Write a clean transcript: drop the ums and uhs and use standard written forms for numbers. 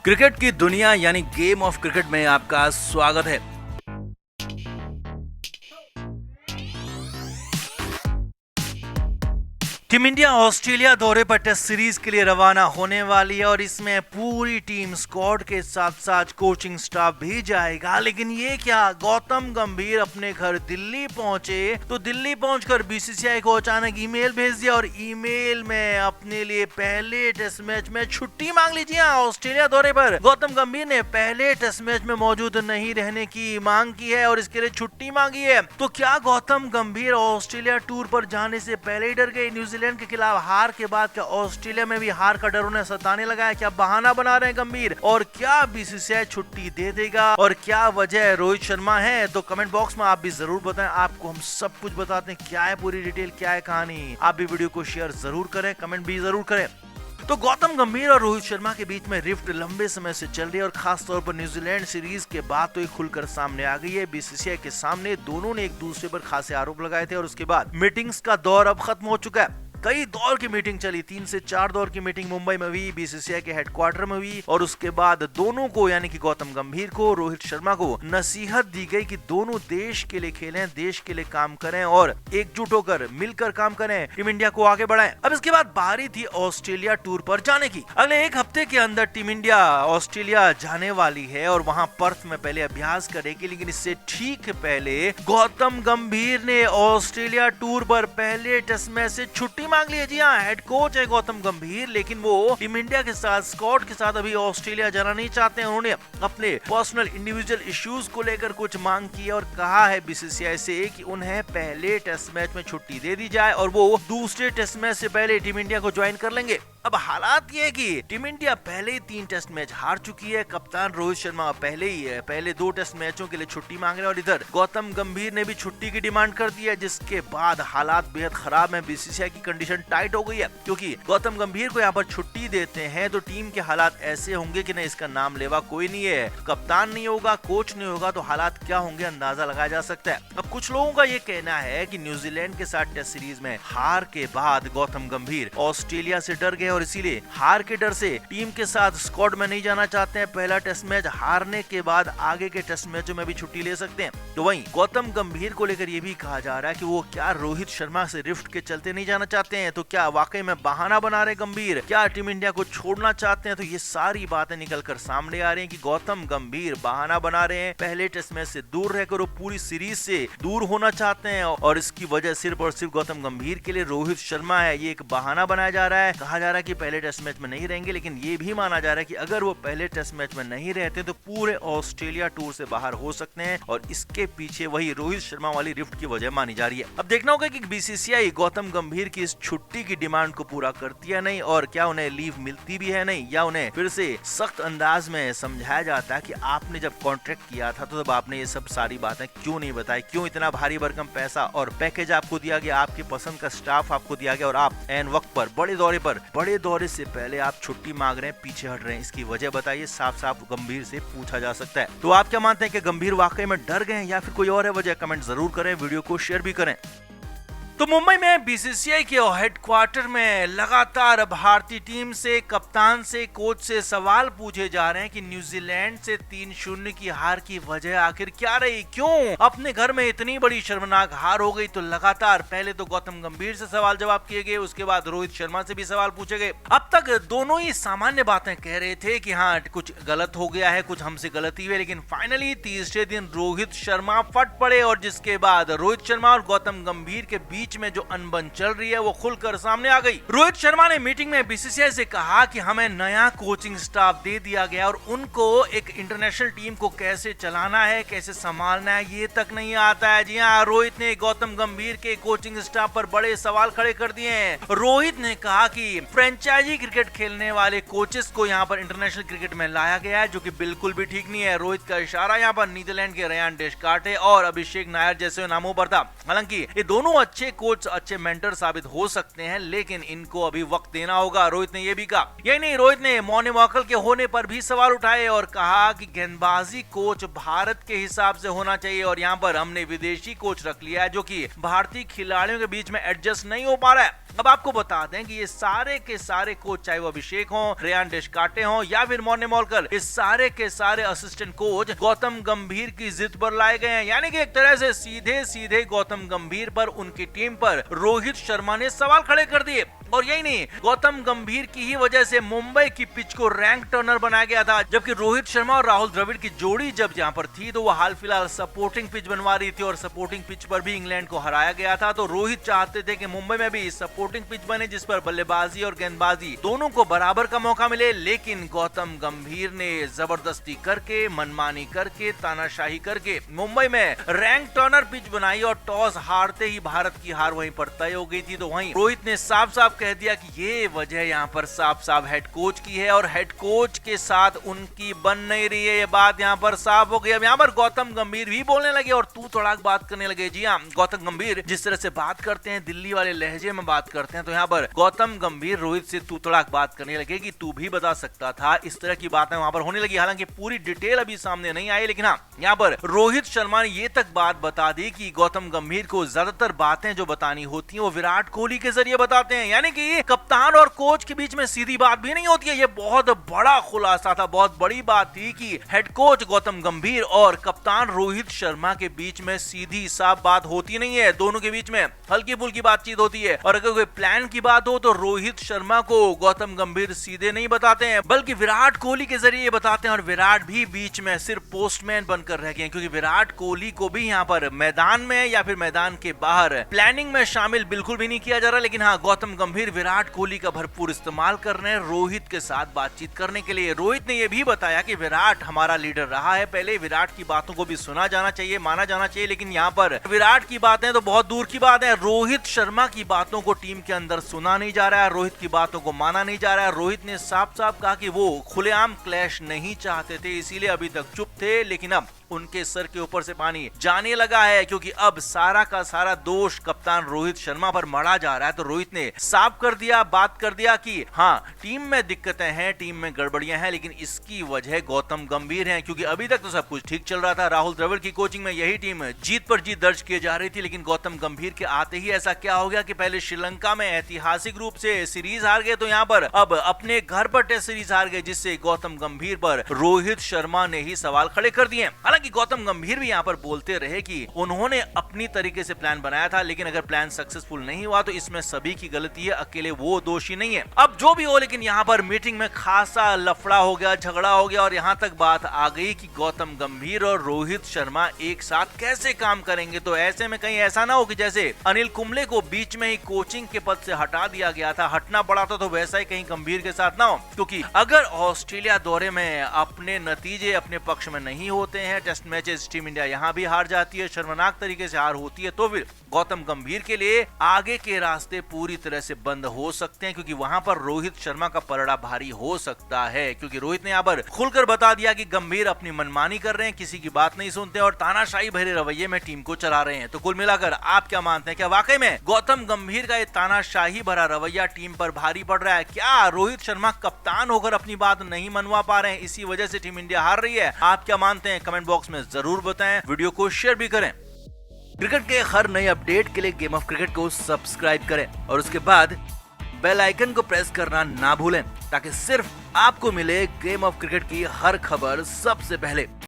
Cricket की दुनिया यानी गेम ऑफ क्रिकेट में आपका स्वागत है। टीम इंडिया ऑस्ट्रेलिया दौरे पर टेस्ट सीरीज के लिए रवाना होने वाली है और इसमें पूरी टीम स्क्वाड के साथ साथ कोचिंग स्टाफ भी जाएगा। लेकिन ये क्या, गौतम गंभीर अपने घर दिल्ली पहुंचे तो दिल्ली पहुंचकर बीसीसीआई को अचानक ईमेल भेज दिया और ईमेल में अपने लिए पहले टेस्ट मैच में छुट्टी मांग ली। हाँ, ऑस्ट्रेलिया दौरे पर गौतम गंभीर ने पहले टेस्ट मैच में मौजूद नहीं रहने की मांग की है और इसके लिए छुट्टी मांगी है। तो क्या गौतम गंभीर ऑस्ट्रेलिया टूर पर जाने से पहले ही डर गए? न्यूजीलैंड के खिलाफ हार के बाद क्या ऑस्ट्रेलिया में भी हार का डर उन्हें सताने लगा है? क्या बहाना बना रहे हैं गंभीर? और क्या बीसीसीआई छुट्टी दे देगा? और क्या वजह रोहित शर्मा है? तो कमेंट बॉक्स में आप भी जरूर बताएं। आपको हम सब कुछ बताते हैं, क्या है पूरी डिटेल, क्या है कहानी। आप भी वीडियो को शेयर जरूर करें, कमेंट भी जरूर करें। तो गौतम गंभीर और रोहित शर्मा के बीच में रिफ्ट लंबे समय से चल रही है और खास तौर पर न्यूजीलैंड सीरीज के बाद तो ये खुलकर सामने आ गई है। बीसीसीआई के सामने दोनों ने एक दूसरे पर खासे आरोप लगाए थे और उसके बाद मीटिंग्स का दौर अब खत्म हो चुका है। कई दौर की मीटिंग चली, 3 से 4 दौर की मीटिंग मुंबई में हुई, बीसीसीआई के हेडक्वार्टर में हुई और उसके बाद दोनों को यानी कि गौतम गंभीर को, रोहित शर्मा को नसीहत दी गई कि दोनों देश के लिए खेलें, देश के लिए काम करें और एकजुट होकर मिलकर काम करें, टीम इंडिया को आगे बढ़ाएं। अब इसके बाद बारी थी ऑस्ट्रेलिया टूर पर जाने की। अगले एक हफ्ते के अंदर टीम इंडिया ऑस्ट्रेलिया जाने वाली है और वहां पर्थ में पहले अभ्यास करेगी। लेकिन इससे ठीक पहले गौतम गंभीर ने ऑस्ट्रेलिया टूर पर पहले टेस्ट मैच से छुट्टी मांग लिया। जी हाँ, हेड कोच है गौतम गंभीर, लेकिन वो टीम इंडिया के साथ, स्क्वाड के साथ अभी ऑस्ट्रेलिया जाना नहीं चाहते हैं। उन्होंने अपने पर्सनल इंडिविजुअल इश्यूज को लेकर कुछ मांग की और कहा है बीसीसीआई से कि उन्हें पहले टेस्ट मैच में छुट्टी दे दी जाए और वो दूसरे टेस्ट मैच से पहले टीम इंडिया को ज्वाइन कर लेंगे। अब हालात ये है कि टीम इंडिया पहले ही 3 टेस्ट मैच हार चुकी है। कप्तान रोहित शर्मा पहले 2 टेस्ट मैचों के लिए छुट्टी मांग रहे हैं और इधर गौतम गंभीर ने भी छुट्टी की डिमांड कर दी है, जिसके बाद हालात बेहद खराब है। बीसीसीआई की कंडीशन टाइट हो गई है क्योंकि गौतम गंभीर को यहाँ पर छुट्टी देते हैं तो टीम के हालात ऐसे होंगे कि नहीं, इसका नाम लेवा कोई नहीं है, कप्तान नहीं होगा, कोच नहीं होगा, तो हालात क्या होंगे अंदाजा लगाया जा सकता है। अब कुछ लोगों का ये कहना है कि न्यूजीलैंड के साथ टेस्ट सीरीज में हार के बाद गौतम गंभीर ऑस्ट्रेलिया से डर गए और इसीलिए हार के डर से टीम के साथ स्क्वाड में नहीं जाना चाहते हैं। पहला टेस्ट मैच हारने के बाद आगे के टेस्ट मैचों में भी छुट्टी ले सकते हैं। तो वहीं गौतम गंभीर को लेकर ये भी कहा जा रहा है कि वो क्या रोहित शर्मा से रिफ्ट के चलते नहीं जाना चाहते हैं? तो क्या वाकई में बहाना बना रहे गंभीर? क्या टीम इंडिया को छोड़ना चाहते हैं? तो ये सारी बातें निकलकर सामने आ रही हैं कि गौतम गंभीर बहाना बना रहे हैं, पहले टेस्ट मैच से दूर रहकर वो पूरी सीरीज से दूर होना चाहते हैं और इसकी वजह सिर्फ और सिर्फ गौतम गंभीर के लिए रोहित शर्मा है। ये एक बहाना बनाया जा रहा है। कहा जा रहा है कि पहले टेस्ट मैच में नहीं रहेंगे, लेकिन ये भी माना जा रहा है कि अगर वो पहले टेस्ट मैच में नहीं रहते तो पूरे ऑस्ट्रेलिया टूर से बाहर हो सकते हैं और इसके पीछे वही रोहित शर्मा वाली रिफ्ट की वजह मानी जा रही है। अब देखना होगा कि बीसीसीआई गौतम गंभीर की इस छुट्टी की डिमांड को पूरा करती है नहीं और क्या उन्हें लीव मिलती भी है नहीं, या उन्हें फिर से सख्त अंदाज में समझाया जाता है कि आपने जब कॉन्ट्रैक्ट किया था तो तब आपने ये सब सारी बातें क्यों नहीं बताई, क्यों इतना भारी भरकम पैसा और पैकेज आपको दिया गया, आपकी पसंद का स्टाफ आपको दिया गया और आप एन वक्त पर बड़े दौरे से पहले आप छुट्टी मांग रहे हैं, पीछे हट रहे हैं, इसकी वजह बताइए। साफ साफ गंभीर से पूछा जा सकता है। तो आप क्या मानते हैं कि गंभीर वाकई में डर गए हैं या फिर कोई और है वजह? कमेंट जरूर करें, वीडियो को शेयर भी करें। तो मुंबई में बीसीसीआई के हेडक्वार्टर में लगातार भारतीय टीम से, कप्तान से, कोच से सवाल पूछे जा रहे हैं कि न्यूजीलैंड से 3-0 की हार की वजह आखिर क्या रही, क्यों अपने घर में इतनी बड़ी शर्मनाक हार हो गई। तो लगातार पहले तो गौतम गंभीर से सवाल जवाब किए गए, उसके बाद रोहित शर्मा से भी सवाल पूछे गए। अब तक दोनों ही सामान्य बातें कह रहे थे कि हाँ कुछ गलत हो गया है, कुछ हमसे गलती हुई, लेकिन फाइनली तीसरे दिन रोहित शर्मा फट पड़े और जिसके बाद रोहित शर्मा और गौतम गंभीर के बीच में जो अनबन चल रही है वो खुलकर सामने आ गई। रोहित शर्मा ने मीटिंग में बीसीसीआई से कहा कि हमें नया कोचिंग स्टाफ दे दिया गया और उनको एक इंटरनेशनल टीम को कैसे चलाना है, कैसे संभालना है, ये तक नहीं आता है। जी हाँ, रोहित ने गौतम गंभीर के कोचिंग स्टाफ पर बड़े सवाल खड़े कर दिए हैं। रोहित ने कहा कि फ्रेंचाइजी क्रिकेट खेलने वाले कोचेस को यहाँ पर इंटरनेशनल क्रिकेट में लाया गया है, जो कि बिल्कुल भी ठीक नहीं है। रोहित का इशारा यहाँ पर नीदरलैंड के रयान डेशकार्टे और अभिषेक नायर जैसे नामों पर था। हालांकि ये दोनों अच्छे कोच, अच्छे मेंटर साबित हो सकते हैं, लेकिन इनको अभी वक्त देना होगा, रोहित ने यह भी कहा। यही नहीं, रोहित ने मौनी वाकल के होने पर भी सवाल उठाए और कहा कि गेंदबाजी कोच भारत के हिसाब से होना चाहिए और यहाँ पर हमने विदेशी कोच रख लिया है जो कि भारतीय खिलाड़ियों के बीच में एडजस्ट नहीं हो पा रहा है। अब आपको बता दें कि ये सारे के सारे कोच, चाहे वो अभिषेक हो, रेयान डेशकाटे हो या फिर मॉर्ने मॉलकर, इस सारे के सारे असिस्टेंट कोच गौतम गंभीर की जिद पर लाए गए हैं। यानी कि एक तरह से सीधे सीधे गौतम गंभीर पर, उनकी टीम पर रोहित शर्मा ने सवाल खड़े कर दिए। और यही नहीं, गौतम गंभीर की ही वजह से मुंबई की पिच को रैंक टर्नर बनाया गया था। जबकि रोहित शर्मा और राहुल द्रविड़ की जोड़ी जब यहाँ पर थी तो वो हाल फिलहाल सपोर्टिंग पिच बनवा रही थी और सपोर्टिंग पिच पर भी इंग्लैंड को हराया गया था। तो रोहित चाहते थे कि मुंबई में भी सपोर्टिंग पिच बने जिस पर बल्लेबाजी और गेंदबाजी दोनों को बराबर का मौका मिले। लेकिन गौतम गंभीर ने जबरदस्ती करके, मनमानी करके, तानाशाही करके मुंबई में रैंक टर्नर पिच बनाई और टॉस हारते ही भारत की हार वहीं पर तय हो गई थी। तो वहीं रोहित ने साफ साफ कह दिया कि ये वजह यहाँ पर साफ साफ हेड कोच की है और हेड कोच के साथ उनकी बन नहीं रही है। ये बात यहाँ पर साफ हो गई। अब यहाँ पर गौतम गंभीर भी बोलने लगे और तू तड़ाक बात करने लगे। जी हाँ, गौतम गंभीर जिस तरह से बात करते हैं, दिल्ली वाले लहजे में बात करते हैं, तो यहाँ पर गौतम गंभीर रोहित से तू तड़ाक बात करने लगे कि तू भी बता सकता था। इस तरह की बातें वहां पर होने लगी। हालांकि पूरी डिटेल अभी सामने नहीं आई, लेकिन हाँ, यहाँ पर रोहित शर्मा ने ये तक बात बता दी कि गौतम गंभीर को ज्यादातर बातें जो बतानी होती हैं वो विराट कोहली के जरिए बताते हैं। यानी कि कप्तान और कोच के बीच में सीधी बात भी नहीं होती है। ये बहुत बड़ा खुलासा था, बहुत बड़ी बात थी कि हेड कोच गौतम गंभीर और कप्तान रोहित शर्मा के बीच में सीधी साफ बात होती नहीं है। दोनों के बीच में हल्की फुल्की बातचीत होती है और अगर कोई प्लान की बात हो तो रोहित शर्मा को गौतम गंभीर सीधे नहीं बताते हैं, बल्कि विराट कोहली के जरिए बताते हैं। और विराट भी बीच में सिर्फ पोस्टमैन बनकर रह गए, क्योंकि विराट कोहली को भी यहाँ पर मैदान में या फिर मैदान के बाहर प्लानिंग में शामिल बिल्कुल भी नहीं किया जा रहा। लेकिन हाँ, गौतम गंभीर विराट कोहली का भरपूर इस्तेमाल कर रहे हैं रोहित के साथ बातचीत करने के लिए। रोहित ने यह भी बताया कि विराट हमारा लीडर रहा है, पहले विराट की बातों को भी सुना जाना चाहिए, माना जाना चाहिए। लेकिन यहाँ पर विराट की बातें तो बहुत दूर की बात है, रोहित शर्मा की बातों को टीम के अंदर सुना नहीं जा रहा है, रोहित की बातों को माना नहीं जा रहा है। रोहित ने साफ साफ कहा कि वो खुलेआम क्लैश नहीं चाहते थे, इसीलिए अभी तक चुप थे। लेकिन अब उनके सर के ऊपर से पानी जाने लगा है, क्योंकि अब सारा का सारा दोष कप्तान रोहित शर्मा पर मढ़ा जा रहा है। तो रोहित ने साफ कर दिया, बात कर दिया कि हाँ, टीम में दिक्कतें हैं, टीम में गड़बड़ियां हैं, लेकिन इसकी वजह गौतम गंभीर हैं। क्योंकि अभी तक तो सब कुछ ठीक चल रहा था, राहुल द्रविड़ की कोचिंग में यही टीम जीत पर जीत दर्ज किए जा रही थी। लेकिन गौतम गंभीर के आते ही ऐसा क्या हो गया कि पहले श्रीलंका में ऐतिहासिक रूप से सीरीज हार गए, तो यहाँ पर अब अपने घर पर टेस्ट सीरीज हार गए, जिससे गौतम गंभीर पर रोहित शर्मा ने ही सवाल खड़े कर दिए। हालांकि गौतम गंभीर भी यहाँ पर बोलते रहे कि उन्होंने अपनी तरीके से प्लान बनाया था, लेकिन अगर प्लान सक्सेसफुल नहीं हुआ तो इसमें सभी की गलती है, अकेले वो दोषी नहीं है। अब जो भी हो, लेकिन यहाँ पर मीटिंग में खासा लफड़ा हो गया, झगड़ा हो गया और यहाँ तक बात आ गई कि गौतम गंभीर और रोहित शर्मा एक साथ कैसे काम करेंगे। तो ऐसे में कहीं ऐसा ना हो कि जैसे अनिल कुंबले को बीच में ही कोचिंग के पद से हटा दिया गया था, हटना पड़ा था, तो वैसा ही कहीं गंभीर के साथ ना हो। क्योंकि अगर ऑस्ट्रेलिया दौरे में अपने नतीजे अपने पक्ष में नहीं होते हैं, टेस्ट मैचेस टीम इंडिया यहाँ भी हार जाती है, शर्मनाक तरीके से हार होती है, तो फिर गौतम गंभीर के लिए आगे के रास्ते पूरी तरह से बंद हो सकते हैं। क्योंकि वहां पर रोहित शर्मा का पलड़ा भारी हो सकता है, क्योंकि रोहित ने यहाँ पर खुलकर बता दिया कि गंभीर अपनी मनमानी कर रहे हैं, किसी की बात नहीं सुनते और तानाशाही भरे रवैये में टीम को चला रहे हैं। तो कुल मिलाकर आप क्या मानते हैं, क्या वाकई में गौतम गंभीर का ये तानाशाही भरा रवैया टीम पर भारी पड़ रहा है? क्या रोहित शर्मा कप्तान होकर अपनी बात नहीं मनवा पा रहे हैं, इसी वजह से टीम इंडिया हार रही है? आप क्या मानते हैं, कमेंट बॉक्स में जरूर बताएं, वीडियो को शेयर भी करें। क्रिकेट के हर नए अपडेट के लिए गेम ऑफ क्रिकेट को सब्सक्राइब करें और उसके बाद बेल आइकन को प्रेस करना ना भूलें, ताकि सिर्फ आपको मिले गेम ऑफ क्रिकेट की हर खबर सबसे पहले।